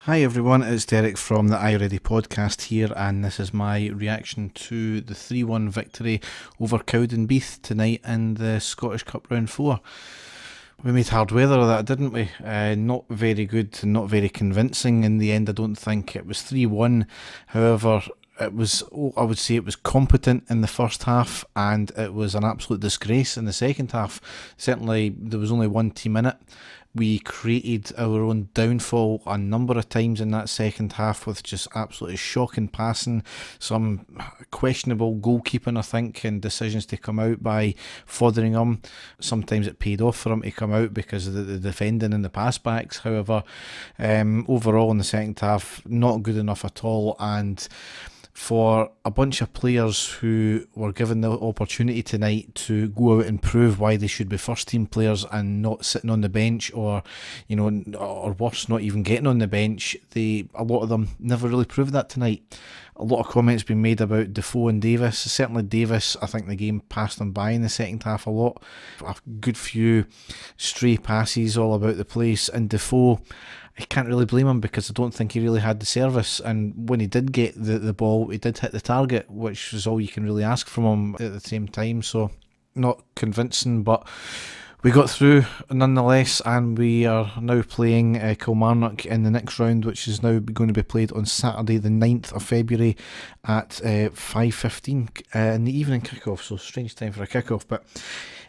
Hi everyone, it's Derek from the iReady podcast here, and this is my reaction to the 3-1 victory over Cowdenbeath tonight in the Scottish Cup Round 4. We made hard weather of that, didn't we? Not very good and not very convincing in the end, I don't think. It was 3-1, however, it was, I would say it was competent in the first half, and it was an absolute disgrace in the second half. Certainly, there was only one team in it. We created our own downfall a number of times in that second half with just absolutely shocking passing, some questionable goalkeeping, I think, and decisions to come out by Fotheringham. Sometimes it paid off for him to come out because of the defending and the pass backs. However, overall in the second half, not good enough at all, and for a bunch of players who were given the opportunity tonight to go out and prove why they should be first team players and not sitting on the bench, or or worse, not even getting on the bench, a lot of them never really proved that tonight. A lot of comments been made about Defoe and Davis. Certainly Davis, I think the game passed him by in the second half a lot. A good few stray passes all about the place, and Defoe, I can't really blame him because I don't think he really had the service, and when he did get the ball, he did hit the target, which is all you can really ask from him at the same time. So not convincing, but we got through nonetheless, and we are now playing Kilmarnock in the next round, which is now going to be played on Saturday the 9th of February at 5:15 in the evening kickoff, so strange time for a kickoff. But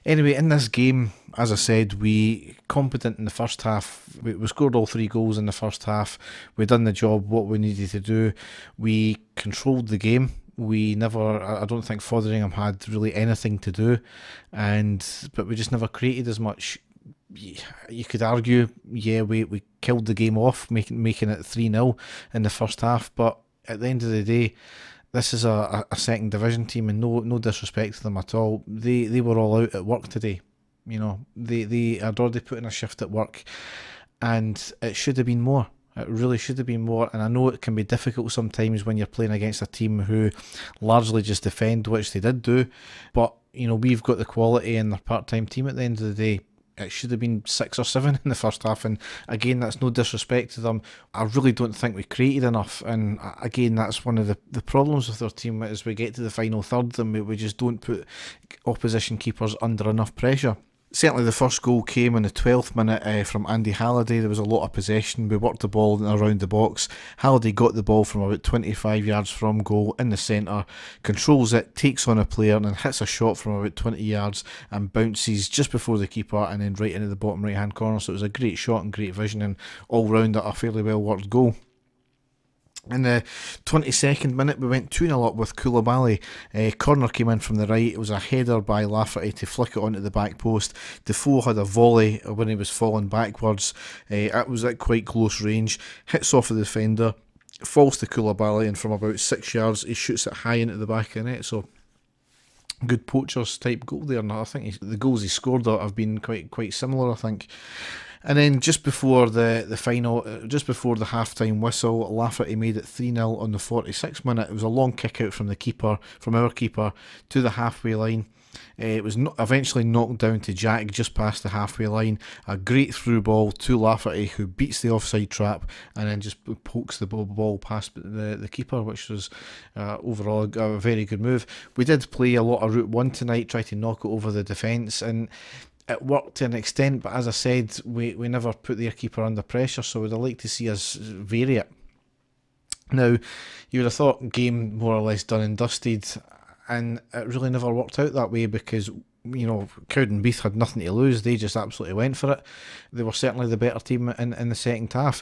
anyway, in this game, as I said, we competent in the first half. We scored all 3 goals in the first half. We done the job, what we needed to do. We controlled the game. We never, I don't think Fotheringham had really anything to do, but we just never created as much. You could argue, yeah, we killed the game off, making it 3-0 in the first half, but at the end of the day, this is a second division team, and no disrespect to them at all. They were all out at work today. You know, they had already put in a shift at work, and it should have been more. It really should have been more, and I know it can be difficult sometimes when you're playing against a team who largely just defend, which they did do, but you know, we've got the quality in their part-time team at the end of the day. It should have been 6 or 7 in the first half, and again, that's no disrespect to them. I really don't think we created enough, and again, that's one of the problems with our team. As we get to the final third, and we just don't put opposition keepers under enough pressure. Certainly the first goal came in the 12th minute from Andy Halliday. There was a lot of possession. We worked the ball around the box. Halliday got the ball from about 25 yards from goal in the centre, controls it, takes on a player, and then hits a shot from about 20 yards and bounces just before the keeper and then right into the bottom right hand corner. So it was a great shot and great vision, and all round a fairly well worked goal. In the 22nd minute, we went 2-0 up with Koulibaly. Corner came in from the right. It was a header by Lafferty to flick it onto the back post. Defoe had a volley when he was falling backwards. It was at quite close range. Hits off the defender, falls to Koulibaly, and from about 6 yards, he shoots it high into the back of the net. So good poachers type goal there. And I think the goals he scored have been quite similar, I think. And then just before the final, just before the half-time whistle, Lafferty made it 3-0 on the 46th minute. It was a long kick out from our keeper to the halfway line. It was eventually knocked down to Jack just past the halfway line. A great through ball to Lafferty, who beats the offside trap and then just pokes the ball past the keeper, which was overall a very good move. We did play a lot of Route 1 tonight, try to knock it over the defence, and it worked to an extent, but as I said, we never put their keeper under pressure, so I'd like to see us vary it. Now, you would have thought game more or less done and dusted, and it really never worked out that way because, you know, Cowdenbeath had nothing to lose. They just absolutely went for it. They were certainly the better team in the second half.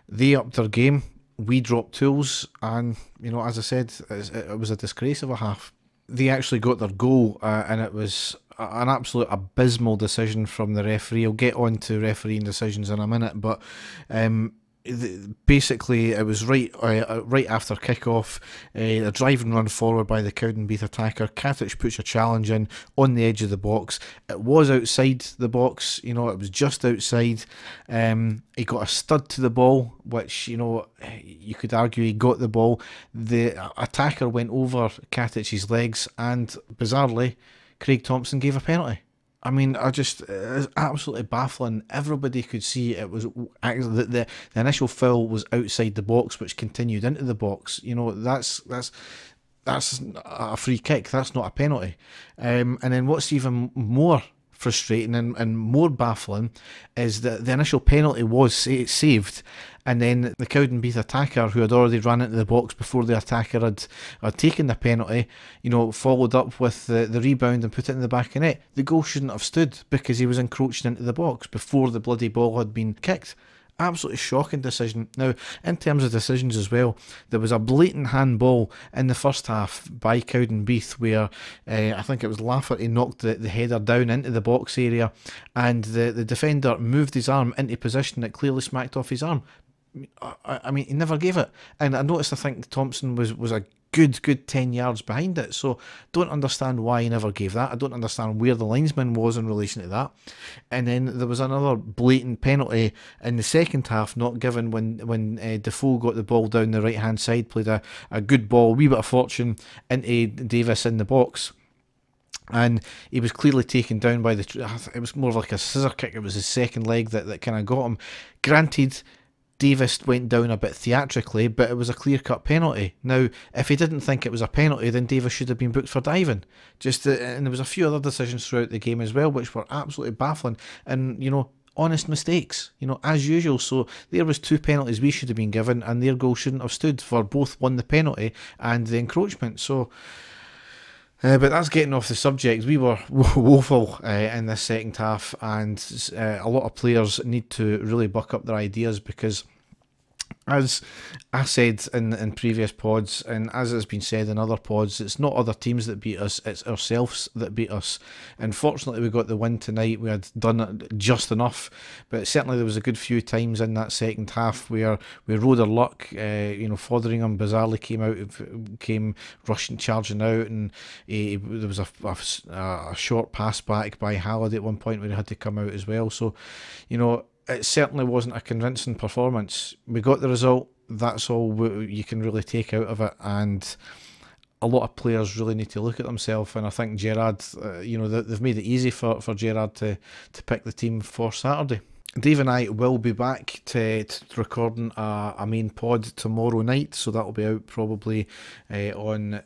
They upped their game, we dropped tools, and, you know, as I said, it was a disgrace of a half. They actually got their goal, and it was an absolute abysmal decision from the referee. I'll get on to refereeing decisions in a minute, but basically it was right after kick-off, a drive and run forward by the Cowdenbeath attacker. Katic puts a challenge in on the edge of the box. It was outside the box, you know, it was just outside. He got a stud to the ball, which, you know, you could argue he got the ball. The attacker went over Katic's legs, and bizarrely, Craig Thompson gave a penalty. I mean, it's absolutely baffling. Everybody could see it was actually the initial foul was outside the box, which continued into the box. You know, that's a free kick. That's not a penalty. And then what's even more frustrating and more baffling is that the initial penalty was saved, and then the Cowdenbeath attacker, who had already run into the box before the attacker had taken the penalty, you know, followed up with the rebound and put it in the back of net. The goal shouldn't have stood because he was encroaching into the box before the bloody ball had been kicked. Absolutely shocking decision. Now, in terms of decisions as well, there was a blatant handball in the first half by Cowdenbeath where I think it was Lafferty knocked the header down into the box area, and the defender moved his arm into position that clearly smacked off his arm. I mean, he never gave it. And I noticed, I think Thompson was a good 10 yards behind it. So don't understand why he never gave that. I don't understand where the linesman was in relation to that. And then there was another blatant penalty in the second half not given when Defoe got the ball down the right hand side, played a good ball, a wee bit of fortune into Davis in the box. And he was clearly taken down by it was more like a scissor kick. It was his second leg that kind of got him. Granted, Davis went down a bit theatrically, but it was a clear-cut penalty. Now, if he didn't think it was a penalty, then Davis should have been booked for diving. And there was a few other decisions throughout the game as well, which were absolutely baffling. And, you know, honest mistakes, you know, as usual. So there was 2 penalties we should have been given, and their goal shouldn't have stood, for both won the penalty and the encroachment. So... but that's getting off the subject. We were woeful in this second half, and a lot of players need to really buck up their ideas, because as I said in previous pods, and as has been said in other pods, it's not other teams that beat us, it's ourselves that beat us. And fortunately we got the win tonight. We had done it just enough, but certainly there was a good few times in that second half where we rode our luck. You know, Fotheringham bizarrely came rushing, charging out, and there was a short pass back by Halliday at one point where he had to come out as well. So, you know, it certainly wasn't a convincing performance. We got the result. That's all you can really take out of it. And a lot of players really need to look at themselves. And I think Gerrard, you know, they've made it easy for Gerrard to pick the team for Saturday. Dave and I will be back to recording a main pod tomorrow night. So that'll be out probably on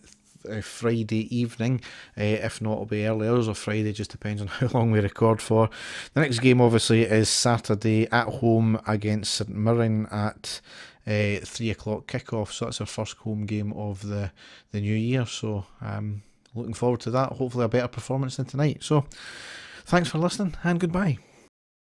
Friday evening. If not, it'll be early hours of Friday, just depends on how long we record for. The next game obviously is Saturday at home against St Mirren at 3 o'clock kickoff, so that's our first home game of the new year. So looking forward to that. Hopefully a better performance than tonight. So thanks for listening, and goodbye.